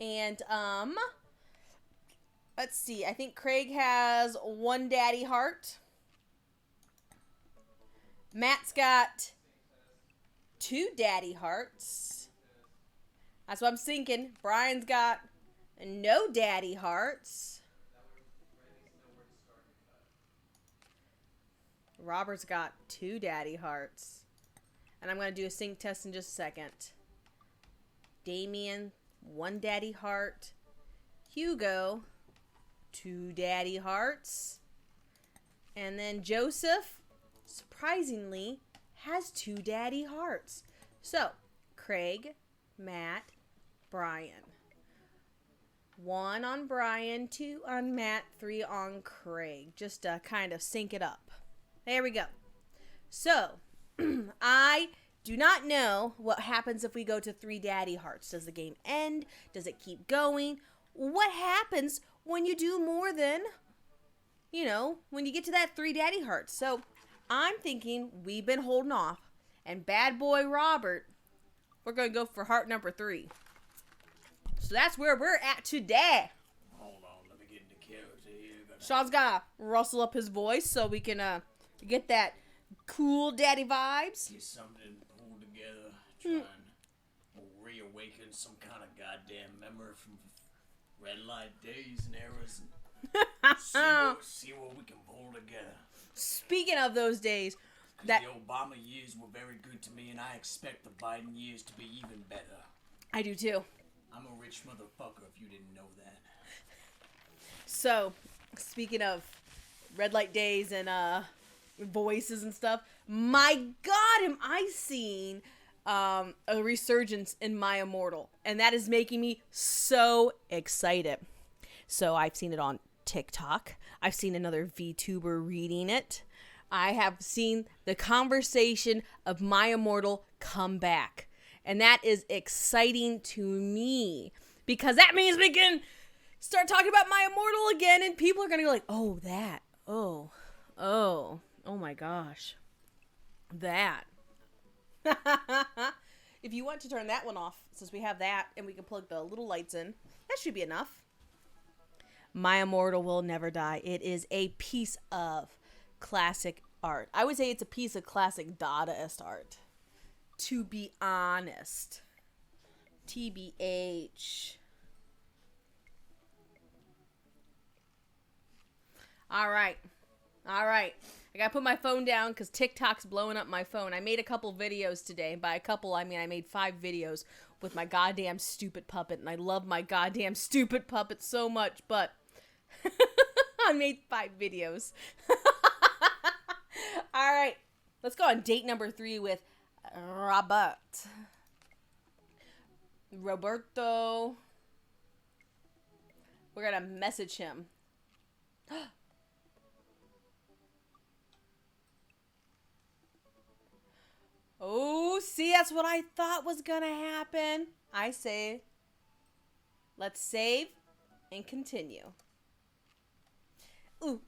And let's see. I think Craig has one daddy heart. Matt's got two daddy hearts. That's what I'm thinking. Brian's got no daddy hearts. Robert's got two daddy hearts. And I'm going to do a sync test in just a second. Damien, one daddy heart. Hugo, two daddy hearts. And then Joseph, surprisingly, has two daddy hearts. So, Craig, Matt, Brian. One on Brian, two on Matt, three on Craig. Just to kind of sync it up. There we go. So, I do not know what happens if we go to three daddy hearts. Does the game end? Does it keep going? What happens when you do more than, when you get to that three daddy hearts? So, I'm thinking we've been holding off. And bad boy Robert, we're going to go for heart number 3. So that's where we're at today. Hold on, let me get into character here. Sean's got to rustle up his voice so we can get that cool daddy vibes. Get something pulled together, try and reawaken some kind of goddamn memory from red light days and eras. And see what we can pull together. Speaking of those days, The Obama years were very good to me, and I expect the Biden years to be even better. I do too. I'm a rich motherfucker if you didn't know that. So, speaking of red light days and voices and stuff, my God, am I seeing a resurgence in My Immortal, and that is making me so excited. So I've seen it on TikTok. I've seen another VTuber reading it. I have seen the conversation of My Immortal come back. And that is exciting to me. Because that means we can start talking about My Immortal again. And people are going to go like, oh, that. Oh my gosh. That. If you want to turn that one off, since we have that and we can plug the little lights in, that should be enough. My Immortal will never die. It is a piece of classic art. I would say it's a piece of classic Dadaist art. To be honest. TBH. All right. I gotta put my phone down because TikTok's blowing up my phone. I made a couple videos today. By a couple, I mean I made 5 videos with my goddamn stupid puppet. And I love my goddamn stupid puppet so much. But I made 5 videos. All right. Let's go on date number 3 with Roberto. We're going to message him. Oh, see, that's what I thought was going to happen. I say, let's save and continue. Ooh.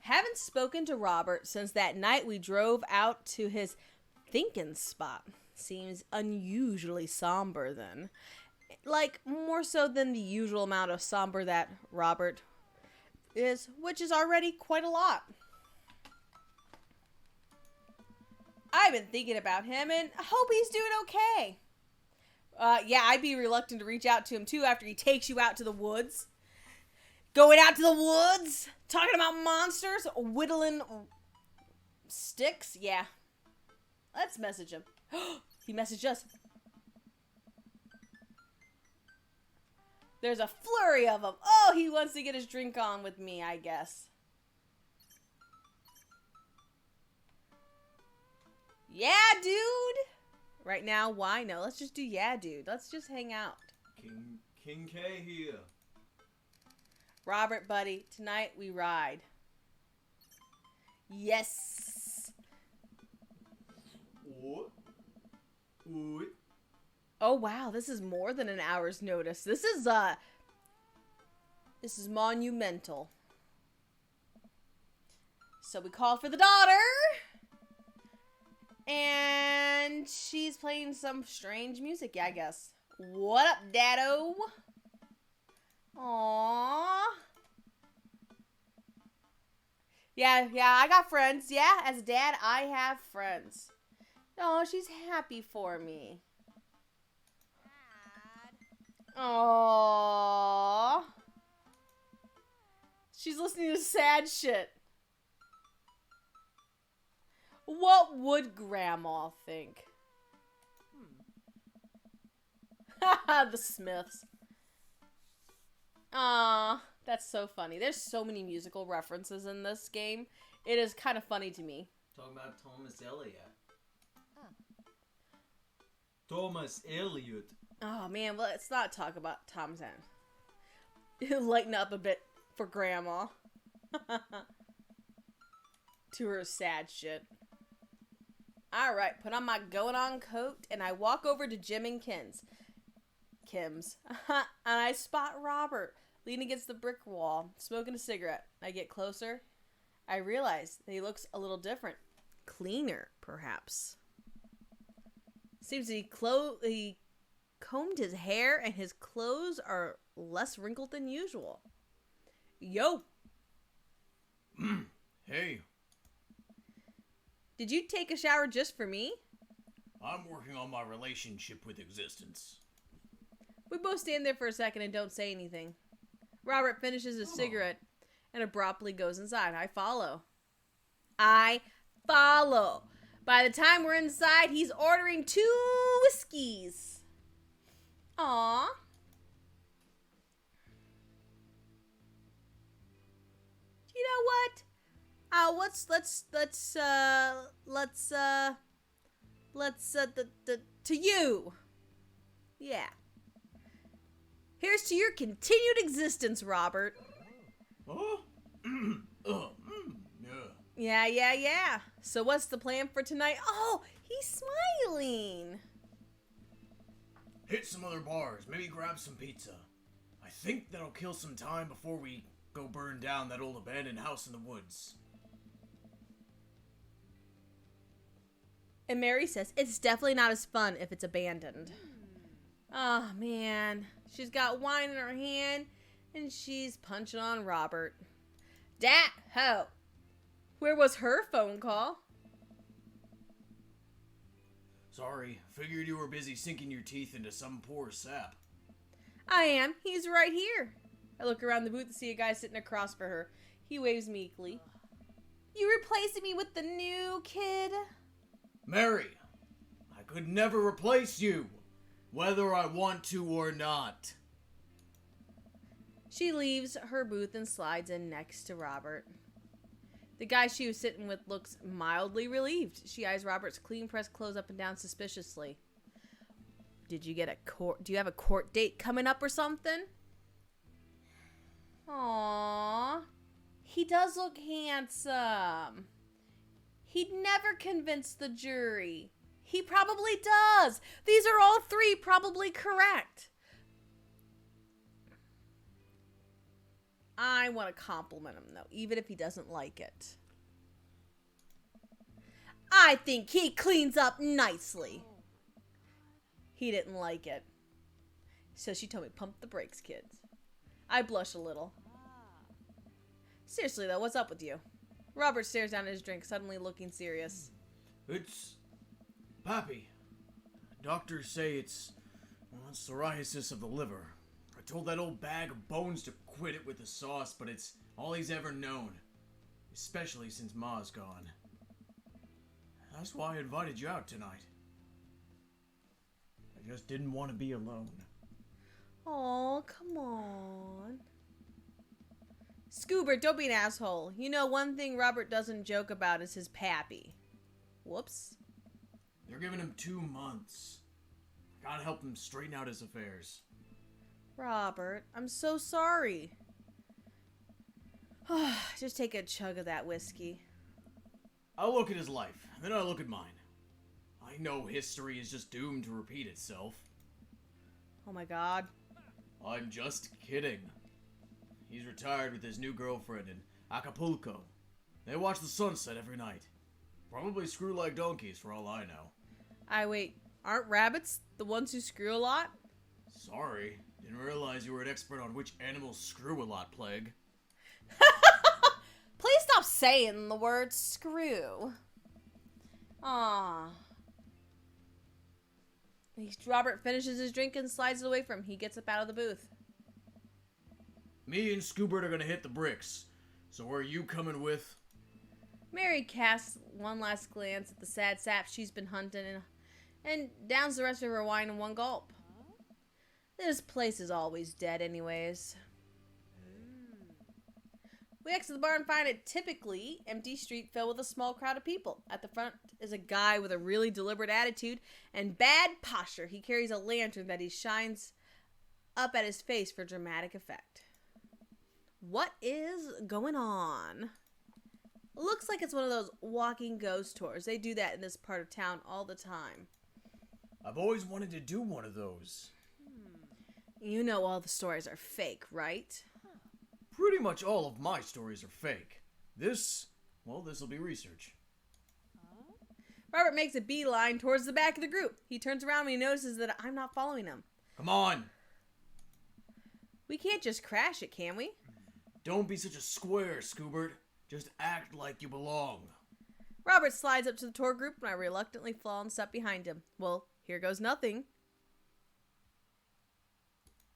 Haven't spoken to Robert since that night we drove out to his thinking spot. Seems unusually somber then. Like, more so than the usual amount of somber that Robert is, which is already quite a lot. I've been thinking about him and hope he's doing okay. Yeah, I'd be reluctant to reach out to him too after he takes you out to the woods. Going out to the woods? Talking about monsters? Whittling sticks? Yeah. Let's message him. He messaged us. There's a flurry of them. Oh, he wants to get his drink on with me, I guess. Yeah, dude. Right now, why? No, let's just do yeah, dude. Let's just hang out. King K here. Robert, buddy, tonight we ride. Yes. What? Oh, wow. This is more than an hour's notice. This This is monumental. So we call for the daughter. And she's playing some strange music, yeah, I guess. What up, Daddo? Aww. Yeah, I got friends. Yeah, as a dad, I have friends. Oh, she's happy for me. Aww. She's listening to sad shit. What would Grandma think? The Smiths. That's so funny. There's so many musical references in this game. It is kind of funny to me. Talking about Thomas Elliot. Thomas Elliot. Oh man, let's not talk about Tom's End. Lighten up a bit for Grandma. To her sad shit. Alright, put on my going on coat and I walk over to Jim and Kim's. And I spot Robert leaning against the brick wall, smoking a cigarette. I get closer. I realize that he looks a little different. Cleaner, perhaps. Seems he combed his hair and his clothes are less wrinkled than usual. Yo! Hey, Did you take a shower just for me? I'm working on my relationship with existence. We both stand there for a second and don't say anything. Robert finishes his cigarette and abruptly goes inside. I follow. By the time we're inside, he's ordering 2 whiskeys. Aww. You know what? To you. Yeah. Here's to your continued existence, Robert. Oh? Yeah. Yeah. So what's the plan for tonight? Oh, he's smiling. Hit some other bars, maybe grab some pizza. I think that'll kill some time before we go burn down that old abandoned house in the woods. And Mary says, it's definitely not as fun if it's abandoned. Oh, man. She's got wine in her hand, and she's punching on Robert. Dat ho! Where was her phone call? Sorry, figured you were busy sinking your teeth into some poor sap. I am. He's right here. I look around the booth to see a guy sitting across for her. He waves meekly. You replacing me with the new kid? Mary, I could never replace you, whether I want to or not. She leaves her booth and slides in next to Robert. The guy she was sitting with looks mildly relieved. She eyes Robert's clean-pressed clothes up and down suspiciously. Do you have a court date coming up or something? Aww. He does look handsome. He'd never convince the jury. He probably does. These are all 3 probably correct. I want to compliment him, though, even if he doesn't like it. I think he cleans up nicely. He didn't like it. So she told me, pump the brakes, kids. I blush a little. Seriously, though, what's up with you? Robert stares down at his drink, suddenly looking serious. It's... Pappy. Doctors say it's psoriasis of the liver. I told that old bag of bones to quit it with the sauce, but it's all he's ever known. Especially since Ma's gone. That's why I invited you out tonight. I just didn't want to be alone. Oh, come on. Scoobert, don't be an asshole. You know, one thing Robert doesn't joke about is his pappy. Whoops. They're giving him 2 months. I gotta help him straighten out his affairs. Robert, I'm so sorry. Just take a chug of that whiskey. I'll look at his life, then I'll look at mine. I know history is just doomed to repeat itself. Oh my god. I'm just kidding. He's retired with his new girlfriend in Acapulco. They watch the sunset every night. Probably screw like donkeys for all I know. Wait, aren't rabbits the ones who screw a lot? Sorry, didn't realize you were an expert on which animals screw a lot, Plague. Please stop saying the word screw. Robert finishes his drink and slides it away from him. He gets up out of the booth. Me and Scoobert are gonna hit the bricks. So where are you coming with? Mary casts one last glance at the sad sap she's been hunting and downs the rest of her wine in one gulp. This place is always dead anyways. We exit the bar and find a typically empty street filled with a small crowd of people. At the front is a guy with a really deliberate attitude and bad posture. He carries a lantern that he shines up at his face for dramatic effect. What is going on? Looks like it's one of those walking ghost tours. They do that in this part of town all the time. I've always wanted to do one of those. You know all the stories are fake, right? Pretty much all of my stories are fake. This'll be research. Robert makes a beeline towards the back of the group. He turns around and he notices that I'm not following him. Come on! We can't just crash it, can we? Don't be such a square, Scoobert. Just act like you belong. Robert slides up to the tour group and I reluctantly fall and step behind him. Well, here goes nothing.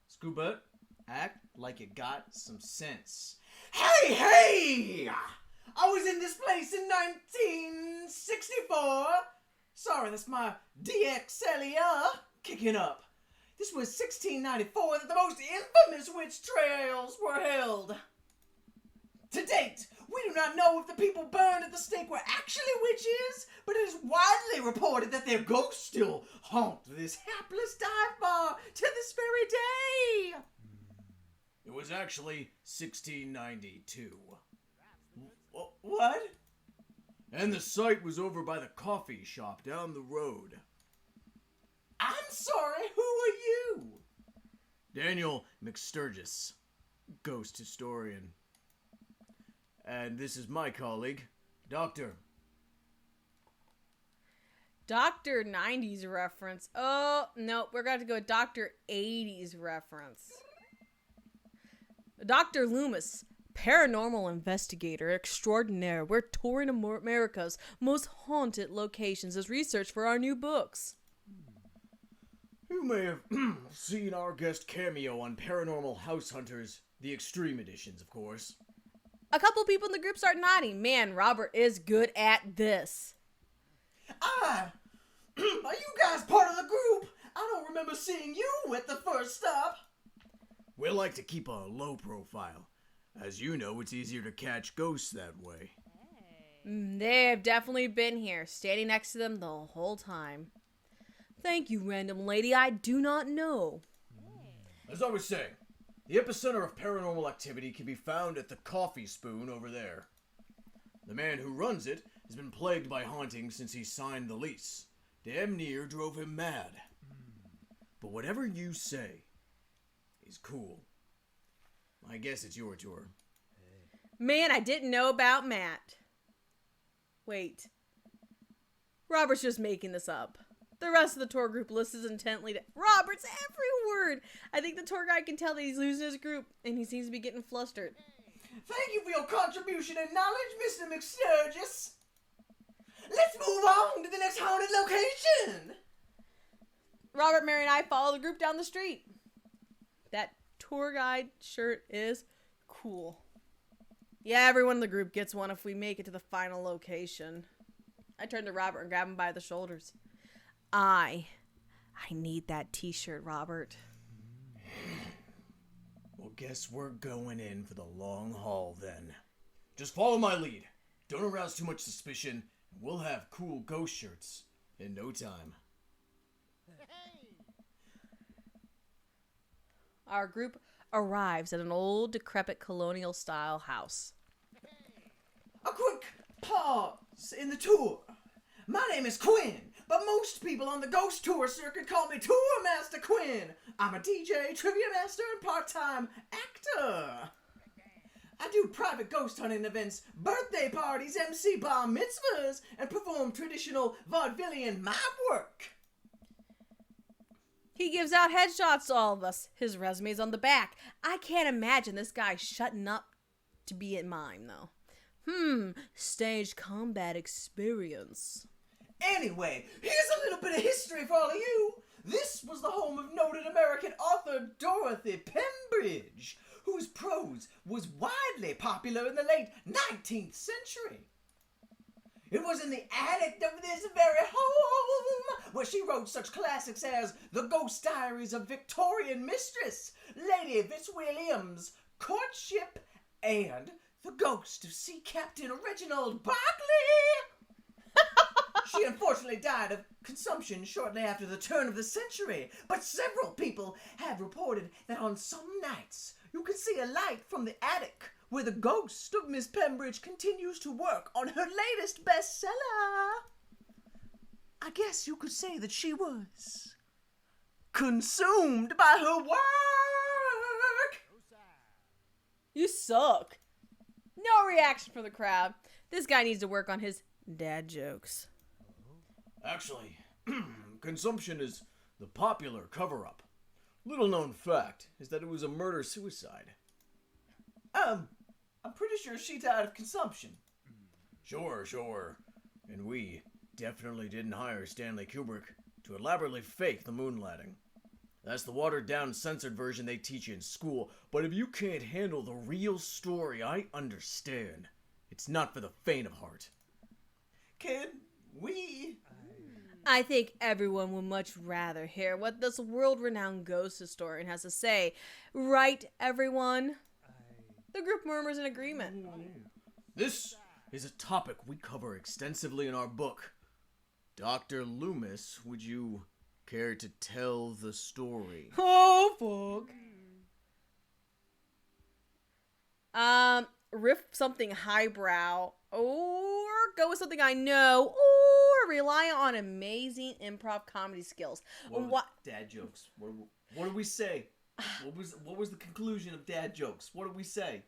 Scoobert, act like you got some sense. Hey! I was in this place in 1964. Sorry, that's my DXLER kicking up. This was 1694 that the most infamous witch trials were held. To date, we do not know if the people burned at the stake were actually witches, but it is widely reported that their ghosts still haunt this hapless dive bar to this very day. It was actually 1692. What? And the site was over by the coffee shop down the road. I'm sorry, who are you? Daniel McSturgis, ghost historian. And this is my colleague, Doctor. Dr. 90s reference. Oh, no, we're going to go with Dr. 80s reference. Dr. Loomis, paranormal investigator extraordinaire. We're touring America's most haunted locations as research for our new books. You may have seen our guest cameo on Paranormal House Hunters, the Extreme Editions, of course. A couple people in the group start nodding. Man, Robert is good at this. Are you guys part of the group? I don't remember seeing you at the first stop. We like to keep a low profile. As you know, it's easier to catch ghosts that way. They've definitely been here, standing next to them the whole time. Thank you, random lady. I do not know. As I was saying, the epicenter of paranormal activity can be found at the Coffee Spoon over there. The man who runs it has been plagued by haunting since he signed the lease. Damn near drove him mad. But whatever you say is cool. I guess it's your tour. Man, I didn't know about Matt. Wait. Robert's just making this up. The rest of the tour group listens intently to Robert's every word. I think the tour guide can tell that he's losing his group, and he seems to be getting flustered. Thank you for your contribution and knowledge, Mr. McSturgis. Let's move on to the next haunted location. Robert, Mary, and I follow the group down the street. That tour guide shirt is cool. Yeah, everyone in the group gets one if we make it to the final location. I turn to Robert and grab him by the shoulders. I need that t-shirt, Robert. Well, guess we're going in for the long haul then. Just follow my lead. Don't arouse too much suspicion, and we'll have cool ghost shirts in no time. Our group arrives at an old, decrepit colonial-style house. A quick pause in the tour. My name is Quinn, but most people on the ghost tour circuit call me Tour Master Quinn. I'm a DJ, trivia master, and part-time actor. I do private ghost hunting events, birthday parties, MC bar mitzvahs, and perform traditional vaudevillian mime work. He gives out headshots to all of us. His resume's on the back. I can't imagine this guy shutting up to be in mime, though. Stage combat experience. Anyway, here's a little bit of history for all of you. This was the home of noted American author Dorothy Pembridge, whose prose was widely popular in the late 19th century. It was in the attic of this very home where she wrote such classics as The Ghost Diaries of Victorian Mistress, Lady Fitzwilliam's Courtship, and The Ghost of Sea Captain Reginald Barclay. She unfortunately died of consumption shortly after the turn of the century, but several people have reported that on some nights you can see a light from the attic where the ghost of Miss Pembridge continues to work on her latest bestseller. I guess you could say that she was consumed by her work. You suck. No reaction from the crowd. This guy needs to work on his dad jokes. Actually, consumption is the popular cover-up. Little known fact is that it was a murder-suicide. I'm pretty sure she died of consumption. Sure. And we definitely didn't hire Stanley Kubrick to elaborately fake the moon landing. That's the watered-down, censored version they teach you in school, but if you can't handle the real story, I understand. It's not for the faint of heart. Kid, we... I think everyone would much rather hear what this world-renowned ghost historian has to say. Right, everyone? The group murmurs in agreement. This is a topic we cover extensively in our book. Dr. Loomis, would you care to tell the story? Oh, fuck. Riff something highbrow, or go with something I know, or rely on amazing improv comedy skills. What? Dad jokes. What did we say? What was the conclusion of dad jokes? What did we say?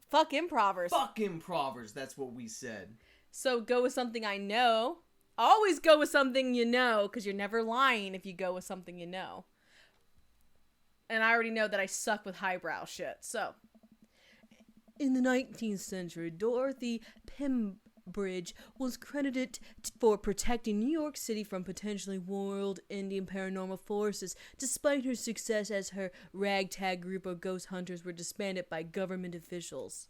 Fuck improvers. Fuck improvers, that's what we said. So go with something I know. Always go with something you know, because you're never lying if you go with something you know. And I already know that I suck with highbrow shit, so. In the 19th century, Dorothy Pembridge was credited for protecting New York City from potentially world Indian paranormal forces, despite her success as her ragtag group of ghost hunters were disbanded by government officials.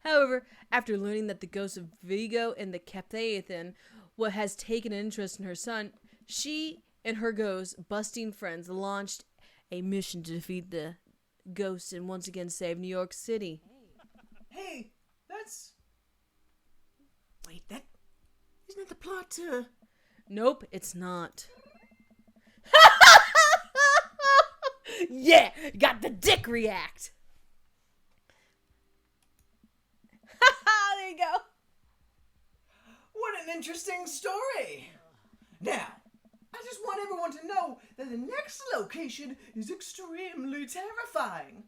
However, after learning that the ghost of Vigo and the Capathan has taken an interest in her son, she and her ghost-busting friends launched a mission to defeat the ghosts and once again save New York City. Hey, that's... Wait, that... Isn't that the plot to... Nope, it's not. Yeah, got the dick react. There you go. What an interesting story! Now, I just want everyone to know that the next location is extremely terrifying.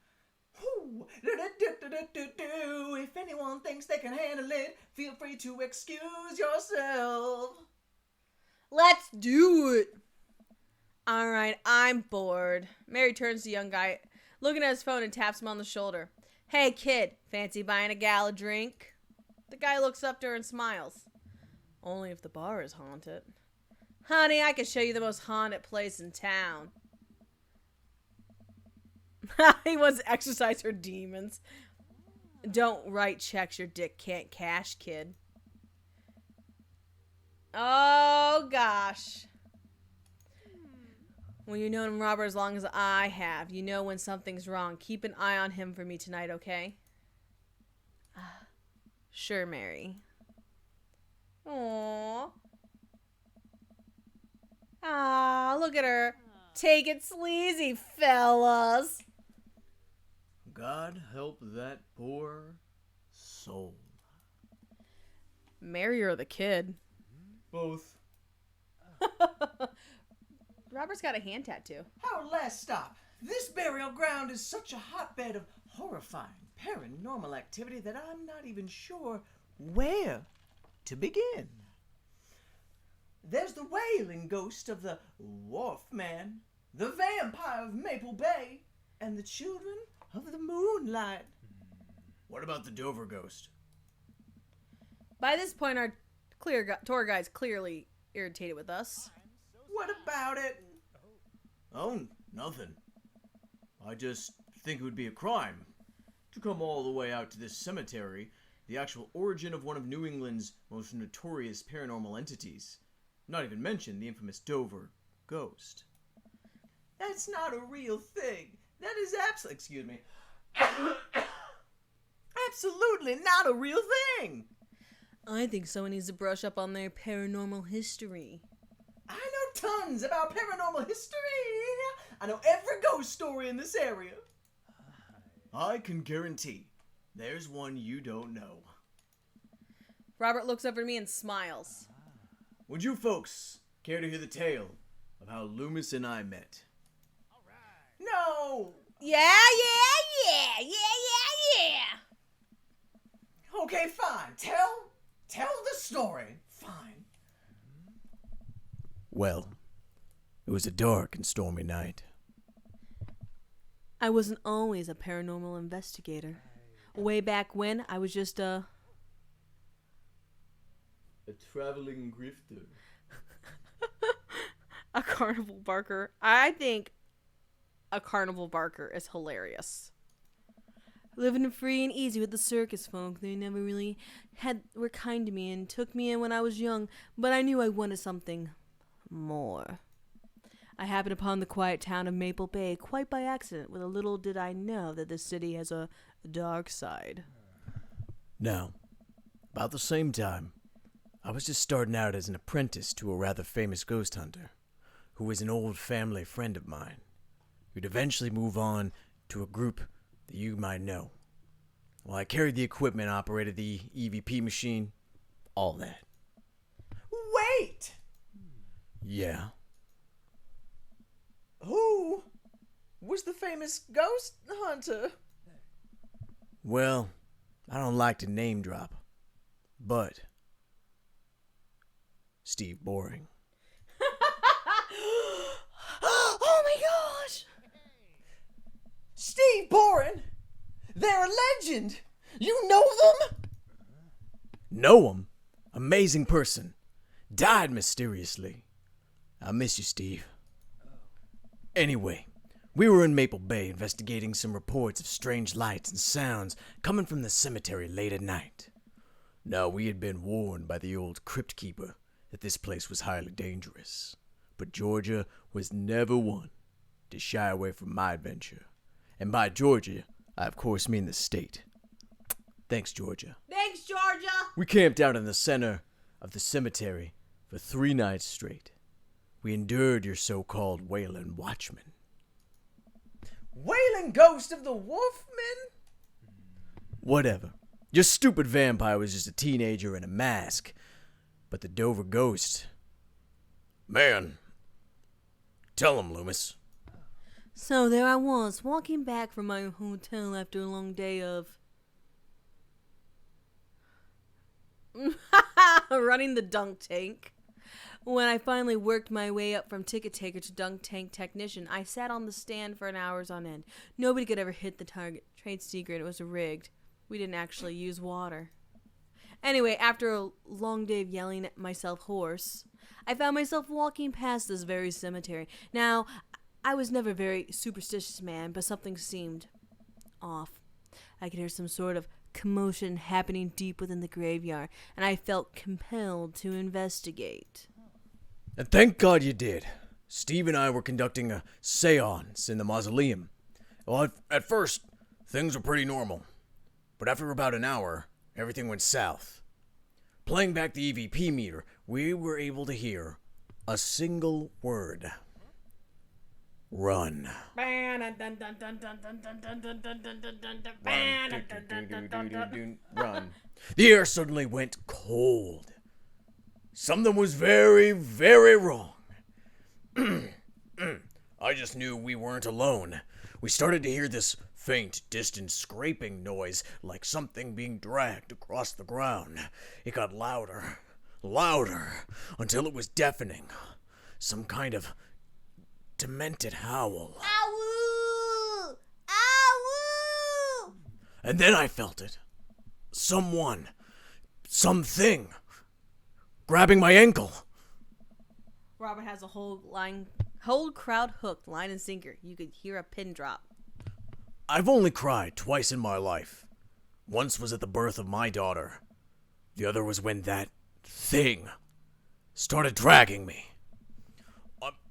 Ooh. If anyone thinks they can handle it, feel free to excuse yourself. Let's do it. Alright, I'm bored. Mary turns to the young guy, looking at his phone and taps him on the shoulder. Hey kid, fancy buying a gal a drink? The guy looks up to her and smiles. Only if the bar is haunted. Honey, I can show you the most haunted place in town. He wants to exercise her demons. Don't write checks your dick can't cash, kid. Oh, gosh. When you've known Robert as long as I have, you know when something's wrong. Keep an eye on him for me tonight, okay? Sure, Mary. Aww. Ah, look at her. Take it sleazy, fellas. God help that poor soul. Mary or the kid? Both. Robert's got a hand tattoo. Our last stop. This burial ground is such a hotbed of horrifying paranormal activity that I'm not even sure where to begin. There's the wailing ghost of the Wharf Man, the vampire of Maple Bay, and the children of the moonlight. What about the Dover ghost? By this point, our tour guide's clearly irritated with us. What about it? Oh, nothing. I just think it would be a crime to come all the way out to this cemetery, the actual origin of one of New England's most notorious paranormal entities. Not even mention the infamous Dover ghost. That's not a real thing. That is absolutely not a real thing. I think someone needs to brush up on their paranormal history. I know tons about paranormal history. I know every ghost story in this area. I can guarantee there's one you don't know. Robert looks over at me and smiles. Would you folks care to hear the tale of how Loomis and I met? No. Yeah. Okay, fine. Tell the story. Fine. Well, it was a dark and stormy night. I wasn't always a paranormal investigator. Way back when, I was just a traveling grifter. a carnival barker. I think a carnival barker is hilarious. Living free and easy with the circus folk. They never really were kind to me and took me in when I was young, but I knew I wanted something more. I happened upon the quiet town of Maple Bay quite by accident, with a little did I know that this city has a dark side. Now, about the same time, I was just starting out as an apprentice to a rather famous ghost hunter, who was an old family friend of mine, who'd eventually move on to a group that you might know. Well, I carried the equipment, operated the EVP machine, all that. Wait! Yeah. Who was the famous ghost hunter? Well, I don't like to name drop, but Steve Boring. Oh my gosh! Steve Boren! They're a legend! You know them? Know him? Amazing person. Died mysteriously. I miss you, Steve. Anyway, we were in Maple Bay investigating some reports of strange lights and sounds coming from the cemetery late at night. Now, we had been warned by the old crypt keeper that this place was highly dangerous, but Georgia was never one to shy away from my adventure. And by Georgia, I of course mean the state. Thanks, Georgia. Thanks, Georgia! We camped out in the center of the cemetery for 3 nights straight. We endured your so-called Wailing Watchman. Wailing ghost of the Wolfman? Whatever. Your stupid vampire was just a teenager in a mask. But the Dover ghost... Man. Tell him, Loomis. So there I was, walking back from my hotel after a long day of... running the dunk tank. When I finally worked my way up from ticket taker to dunk tank technician, I sat on the stand for hours on end. Nobody could ever hit the target. Trade secret, it was rigged. We didn't actually use water. Anyway, after a long day of yelling at myself hoarse, I found myself walking past this very cemetery. Now, I was never a very superstitious man, but something seemed off. I could hear some sort of commotion happening deep within the graveyard, and I felt compelled to investigate. And thank God you did. Steve and I were conducting a seance in the mausoleum. Well, at first, things were pretty normal. But after about an hour, everything went south. Playing back the EVP meter, we were able to hear a single word. Run. Run. The air suddenly went cold. Something was very, very wrong. I just knew we weren't alone. we started to hear this faint, distant scraping noise, like something being dragged across the ground. It got louder, louder, until it was deafening. Some kind of demented howl. Ow! Ow! And then I felt it. Someone, something, grabbing my ankle. Robert has a whole crowd hooked, line and sinker. You could hear a pin drop. I've only cried twice in my life. Once was at the birth of my daughter. The other was when that thing started dragging me.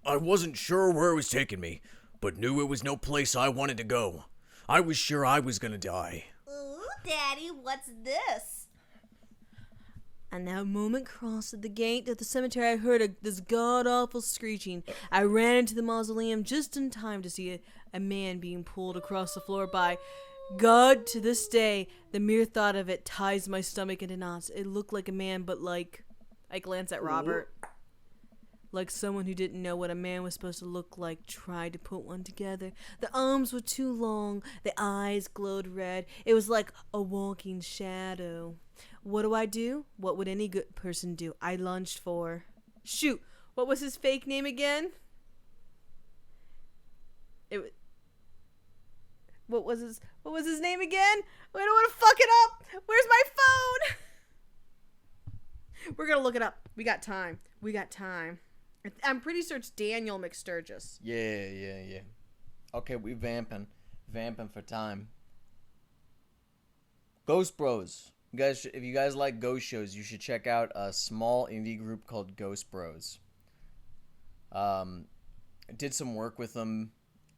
I wasn't sure where it was taking me, but knew it was no place I wanted to go. I was sure I was gonna die. Ooh, Daddy, what's this? And that moment crossed at the gate of the cemetery, I heard this god-awful screeching. I ran into the mausoleum just in time to see a man being pulled across the floor by God. To this day, the mere thought of it ties my stomach into knots. It looked like a man, but like... I glanced at Robert. Like someone who didn't know what a man was supposed to look like tried to put one together. The arms were too long. The eyes glowed red. It was like a walking shadow. What do? What would any good person do? I lunged for... Shoot! What was his fake name again? What was his name again? I don't want to fuck it up! Where's my phone? We're gonna look it up. We got time. I'm pretty sure it's Daniel McSturgis. Yeah. Okay, we vamping for time. Ghost Bros. You guys, if you guys like ghost shows, you should check out a small indie group called Ghost Bros. I did some work with them.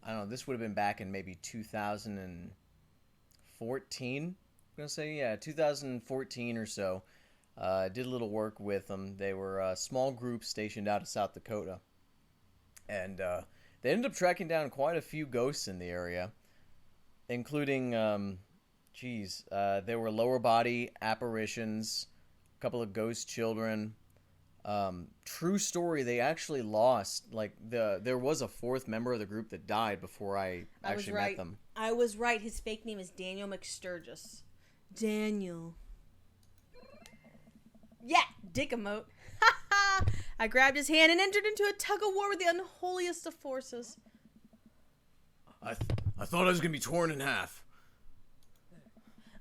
I don't know. This would have been back in maybe 2014. I'm gonna say 2014 or so. Did a little work with them. They were a small group stationed out of South Dakota. And they ended up tracking down quite a few ghosts in the area, including, there were lower body apparitions, a couple of ghost children. True story, they actually lost, there was a fourth member of the group that died before I actually met them. I was right. His fake name is Daniel McSturgis. Daniel. Yeah, dick emote. I grabbed his hand and entered into a tug of war with the unholiest of forces. I thought I was gonna be torn in half.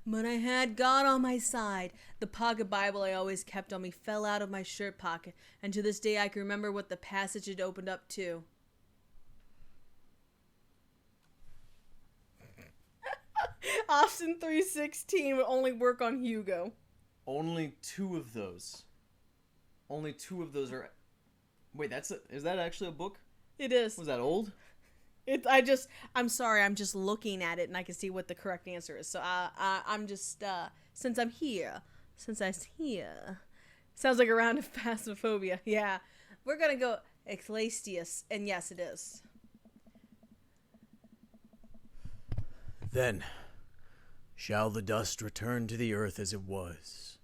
But I had God on my side. The pocket Bible I always kept on me fell out of my shirt pocket, and to this day I can remember what the passage had opened up to. Austin 3:16 would only work on Hugo. Only two of those are... Wait, is that actually a book? It is. Was that old? I'm sorry, I'm just looking at it and I can see what the correct answer is. So I'm just, since I'm here. Sounds like a round of phasmophobia. Yeah. We're gonna go Ecclesiastes, and yes, it is. Then shall the dust return to the earth as it was,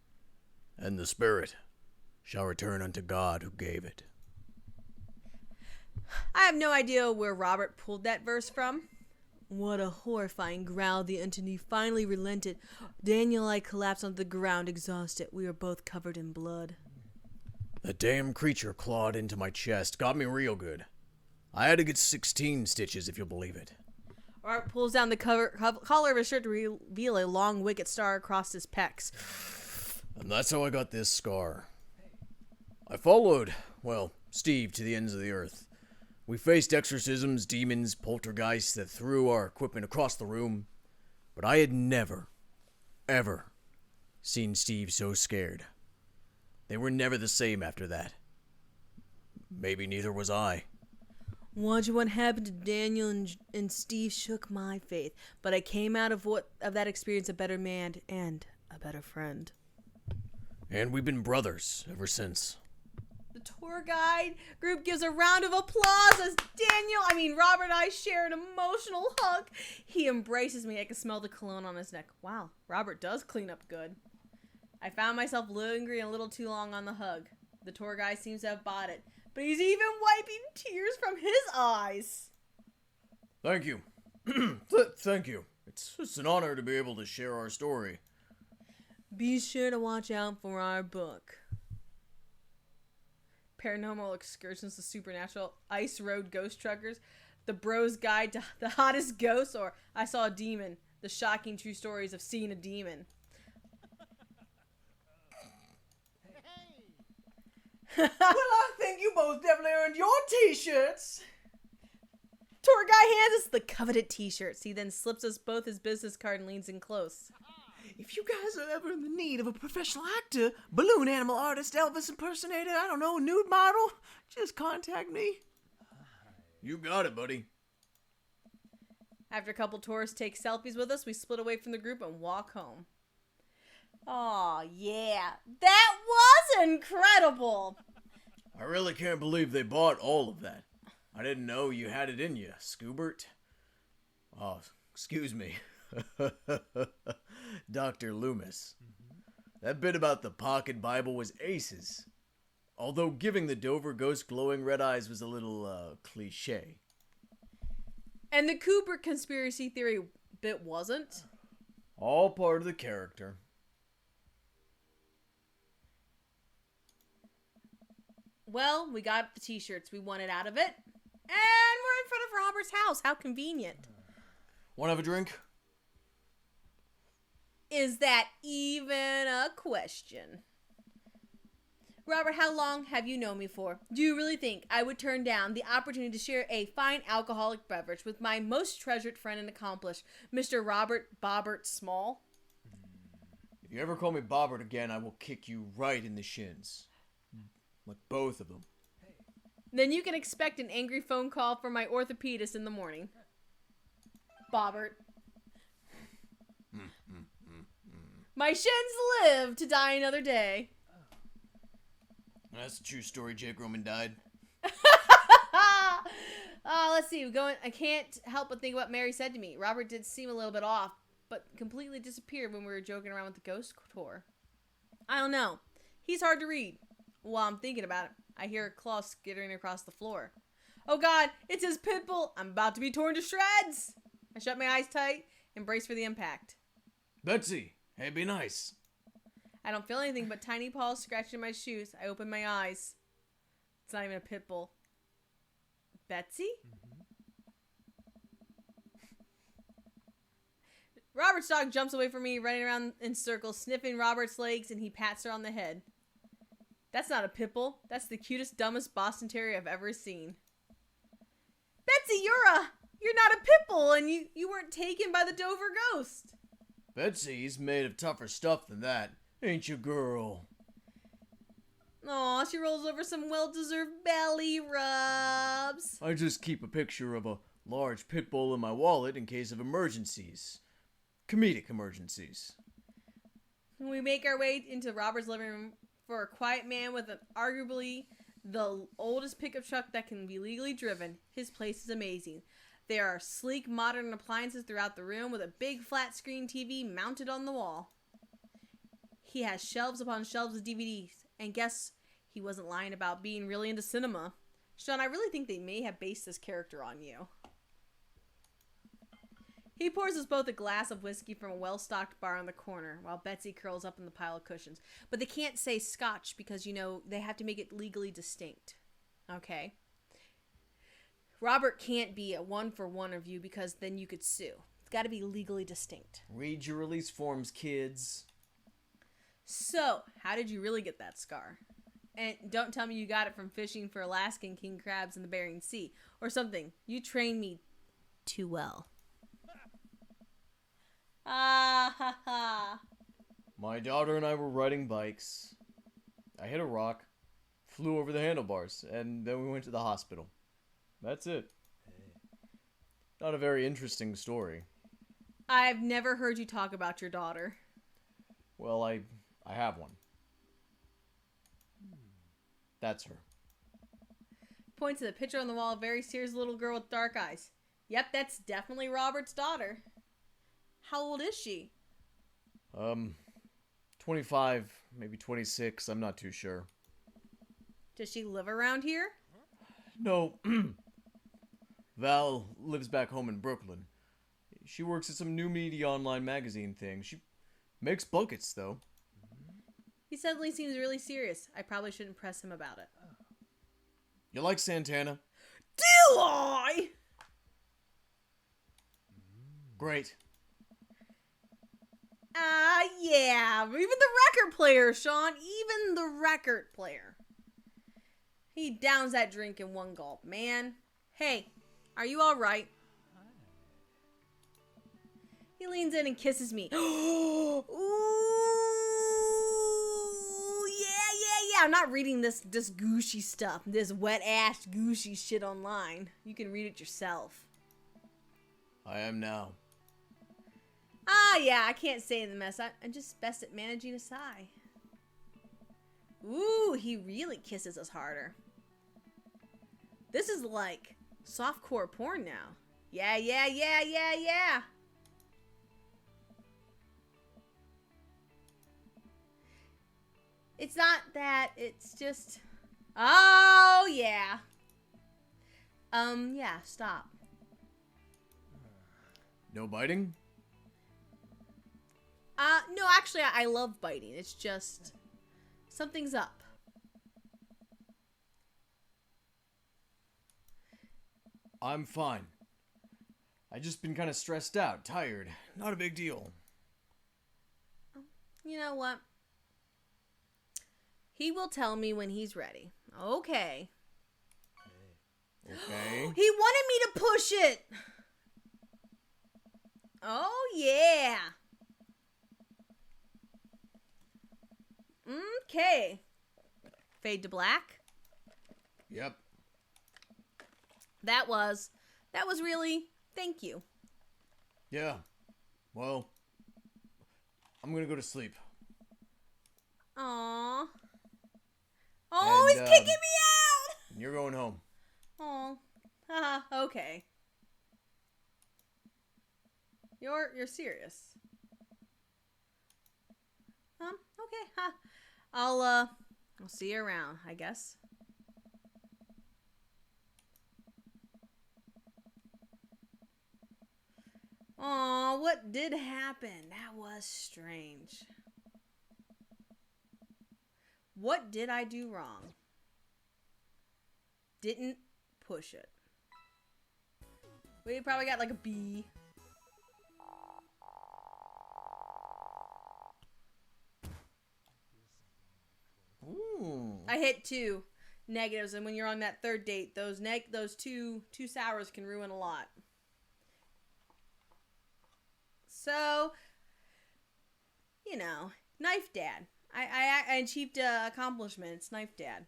and the spirit shall return unto God who gave it. I have no idea where Robert pulled that verse from. What a horrifying growl. The entity finally relented. Daniel and I collapsed onto the ground, exhausted. We were both covered in blood. The damn creature clawed into my chest, got me real good. I had to get 16 stitches, if you'll believe it. Robert pulls down the collar of his shirt to reveal a long wicked star across his pecs. And that's how I got this scar. I followed, Steve to the ends of the earth. We faced exorcisms, demons, poltergeists that threw our equipment across the room. But I had never, ever seen Steve so scared. They were never the same after that. Maybe neither was I. Watching what happened to Daniel and Steve shook my faith, but I came out of that experience a better man and a better friend. And we've been brothers ever since. The tour guide group gives a round of applause as Robert and I share an emotional hug. He embraces me. I can smell the cologne on his neck. Wow, Robert does clean up good. I found myself lingering a little too long on the hug. The tour guide seems to have bought it, but he's even wiping tears from his eyes. Thank you. Thank you. It's an honor to be able to share our story. Be sure to watch out for our book. Paranormal Excursions to Supernatural, Ice Road Ghost Truckers, The Bro's Guide to the Hottest Ghosts, or I Saw a Demon, The Shocking True Stories of Seeing a Demon. Well, I think you both definitely earned your t-shirts. Tour guy hands us the coveted t-shirts. He then slips us both his business card and leans in close. If you guys are ever in the need of a professional actor, balloon animal artist, Elvis impersonator, I don't know, nude model, just contact me. You got it, buddy. After a couple tourists take selfies with us, we split away from the group and walk home. Aw, yeah. That was incredible! I really can't believe they bought all of that. I didn't know you had it in you, Scoobert. Oh, excuse me. Dr. Loomis. That bit about the pocket Bible was aces. Although giving the Dover ghost glowing red eyes was a little, cliche. And the Cooper conspiracy theory bit wasn't? All part of the character. Well, we got the t-shirts we wanted out of it. And we're in front of Robert's house. How convenient. Wanna have a drink? Is that even a question? Robert, how long have you known me for? Do you really think I would turn down the opportunity to share a fine alcoholic beverage with my most treasured friend and accomplice, Mr. Robert Bobbert Small? If you ever call me Bobbert again, I will kick you right in the shins. Like both of them. Then you can expect an angry phone call from my orthopedist in the morning. Bobbert. My shins live to die another day. That's a true story. Jake Roman died. Let's see. I can't help but think what Mary said to me. Robert did seem a little bit off, but completely disappeared when we were joking around with the ghost tour. I don't know. He's hard to read. While I'm thinking about it, I hear a claw skittering across the floor. Oh God, it's his pit bull. I'm about to be torn to shreds. I shut my eyes tight and brace for the impact. Betsy, hey, be nice. I don't feel anything but tiny paws scratching my shoes. I open my eyes. It's not even a pit bull. Betsy? Robert's dog jumps away from me, running around in circles, sniffing Robert's legs, and he pats her on the head. That's not a pit bull. That's the cutest, dumbest Boston Terrier I've ever seen. Betsy, you're not a pit bull, and you weren't taken by the Dover ghost. Betsy's made of tougher stuff than that. Ain't you, girl? Aw, she rolls over some well-deserved belly rubs. I just keep a picture of a large pit bull in my wallet in case of emergencies. Comedic emergencies. We make our way into Robert's living room for a quiet man with arguably the oldest pickup truck that can be legally driven. His place is amazing. There are sleek, modern appliances throughout the room with a big flat-screen TV mounted on the wall. He has shelves upon shelves of DVDs, and guess he wasn't lying about being really into cinema. Sean, I really think they may have based this character on you. He pours us both a glass of whiskey from a well-stocked bar on the corner, while Betsy curls up in the pile of cushions. But they can't say scotch because, they have to make it legally distinct. Okay? Robert can't be a one-for-one review because then you could sue. It's got to be legally distinct. Read your release forms, kids. So, how did you really get that scar? And don't tell me you got it from fishing for Alaskan king crabs in the Bering Sea or something. You trained me too well. Ah ha ha. My daughter and I were riding bikes. I hit a rock, flew over the handlebars, and then we went to the hospital. That's it. Not a very interesting story. I've never heard you talk about your daughter. Well, I have one. That's her. Points to the picture on the wall, a very serious little girl with dark eyes. Yep, that's definitely Robert's daughter. How old is she? 25, maybe 26, I'm not too sure. Does she live around here? No. Val lives back home in Brooklyn. She works at some new media online magazine thing. She makes buckets, though. He suddenly seems really serious. I probably shouldn't press him about it. You like Santana? Do I? Great. Yeah. Even the record player, Sean. Even the record player. He downs that drink in one gulp, man. Hey, are you all right? He leans in and kisses me. Ooh, yeah. I'm not reading this gushy stuff, this wet ass gushy shit online. You can read it yourself. I am now. Yeah, I can't say in the mess. I'm just best at managing a sigh. Ooh, he really kisses us harder. This is like softcore porn now. Yeah. It's not that, it's just... Oh, yeah. Yeah, stop. No biting? No, actually, I love biting. It's just... something's up. I'm fine. I just been kind of stressed out, tired. Not a big deal. You know what? He will tell me when he's ready. Okay. Okay. He wanted me to push it. Oh, yeah. Okay. Fade to black. Yep. That was really, thank you. Yeah. Well, I'm gonna go to sleep. Aww. Oh, And, he's kicking me out. You're going home. Oh. Haha, okay. You're serious. Okay. Ha. I'll see you around, I guess. Aw, what did happen? That was strange. What did I do wrong? Didn't push it. We probably got like a B. Ooh. I hit 2 negatives, and when you're on that third date, those two sours can ruin a lot. So, you know, knife dad. I achieved accomplishment. It's knife dad.